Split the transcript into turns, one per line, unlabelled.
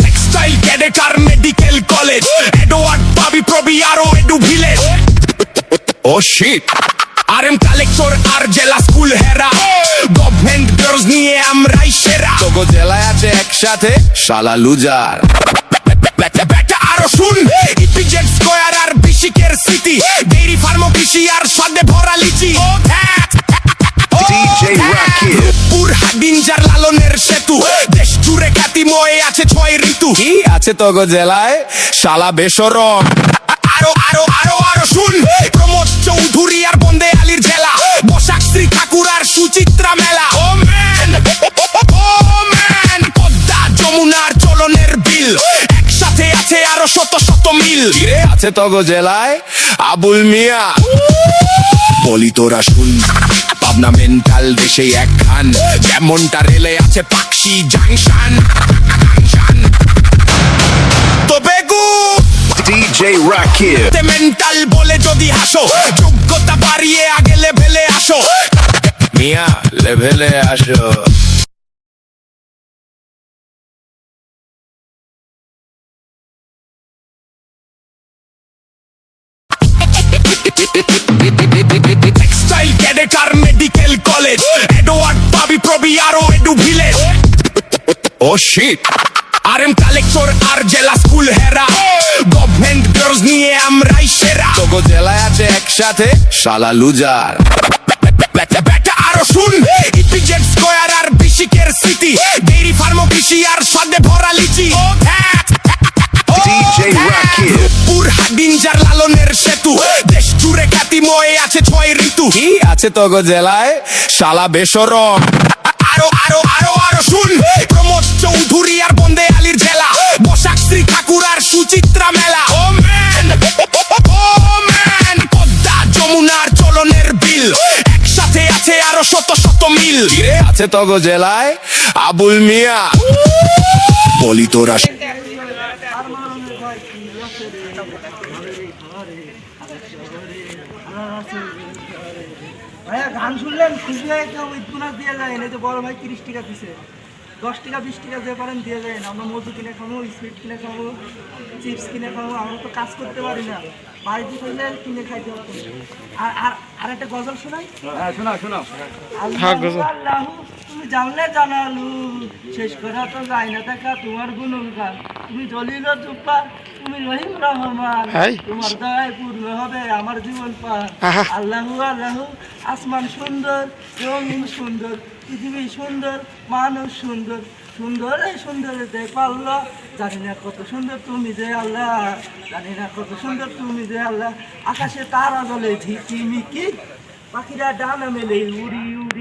Textile cadet আর medical college, Edward পাবি প্রবি আরো edu village. ও sheet, RM collector আর জেলা school হেরা, government girls নিয়ে আমরাই সেরা।
তোগো জেলায় আছে একসাথে শালা লুজার।
বেটা আরো শুন, ইপিজেড স্কয়ার আর বিশিকের সিটি, ডেইরি ফার্ম কৃষি আর স্বাদে ভরা লিচি।
DJ Rakib,
পুর হাডিঞ্জার লালনের সেতু, দেশ জুড়ে খ্যাতিময় আছে 6 ঋতু।
কি আছে তোগো জেলায় শালা বেশরম।
আরো আরো আরো আরো শুন, প্রমোদ চৌধুরী আর বন্দে আলীর জেলা, বসাক শ্রী ঠাকুর আর সুচিত্রা মেলা। ও ম্যান, ও ম্যান, পদ্মা যমুনার চলনের বিল, একসাথে আছে আরো শত শত মিল।
কিরে আছে তোগো জেলায় আবুল মিয়া।
বলি তোরা শুন, পাবনা মেন্টাল দেশে একখান, যেমনটা রেলে আছে পাকশি জাংশন। তো বেগু
DJ Rakib,
মেন্টাল বলে যদি হাসো, যোগ্যতা বাড়িয়ে আগে লেভেলে আসো।
মিয়া লেভেলে আসো।
টেক্সটাইল ক্যাডেট আর মেডিকেল কলেজ, এডওয়ার্ড পাবি প্রবি আরো এডু ভিলেজ।
ও শিট,
আরএম কালেক্টর আর জেলা স্কুল হেরা, গভর্নমেন্ট গার্লস নিয়ে আমরাই সেরা।
তোগো জেলায় আছে একসাথে শালা লুজার।
বেটা আরো শুন, ইপিজেড স্কয়ার আর বিশিকের সিটি, ডেইরি ফার্ম কৃষি আর স্বাদে ভরা লিচি।
DJ Rakib,
পুর হাডিঞ্জার লালনের সেতু, দেশ জুড়ে খ্যাতিময় আছে 6 ঋতু।
কি আছে তোগো জেলায় শালা বেশরম।
আরো আরো আরো আরো শুন, প্রমোদ চৌধুরী আর বন্দে আলীর জেলা, বসাক শ্রী ঠাকুর আর সুচিত্রা মেলা। ও ম্যান, ও ম্যান, পদ্মা যমুনার চলনের বিল, একসাথে আছে আরো শত শত মিল।
কিরে আছে তোগো জেলায় আবুল মিয়া।
বলি তোরা
ভাইয়া গান শুনলেন, খুশি হয়ে কেউ ঈদ বোনাস দিয়ে যায়। এই যে বড় ভাই 30 টাকা দিছে, 10 টাকা 20 টাকা দিয়ে পারেন দিয়ে যায়। আমরা মজু কিনে খাবো, স্পিড কিনে খাবো, চিপস কিনে খাবো। আমরা তো কাজ করতে পারি না, বাড়িতে থাকলে কিনে খাইতে হবে। আর আর আর একটা গজল শোনাই। আল্লাহু তুমি জানলে জানালু, শেষ করা তো যায় না দেখা তোমার গুণগান। তুমি জলিল জুব্বার, তুমি রহিম রহমান, তোমার দয়ায় পূর্ণ হবে আমার জীবন পার। আল্লাহু আল্লাহু, আসমান সুন্দর, জমিন সুন্দর, পৃথিবী সুন্দর, মানুষ সুন্দর, সুন্দর এই সুন্দরতে পাল্লা। জানি না কত সুন্দর তুমি যে আল্লাহ, জানি না কত সুন্দর তুমি যে আল্লাহ। আকাশে তারা জ্বলে ঝিকিমিকি, পাখিরা ডানা মেলে উড়ি উড়ি।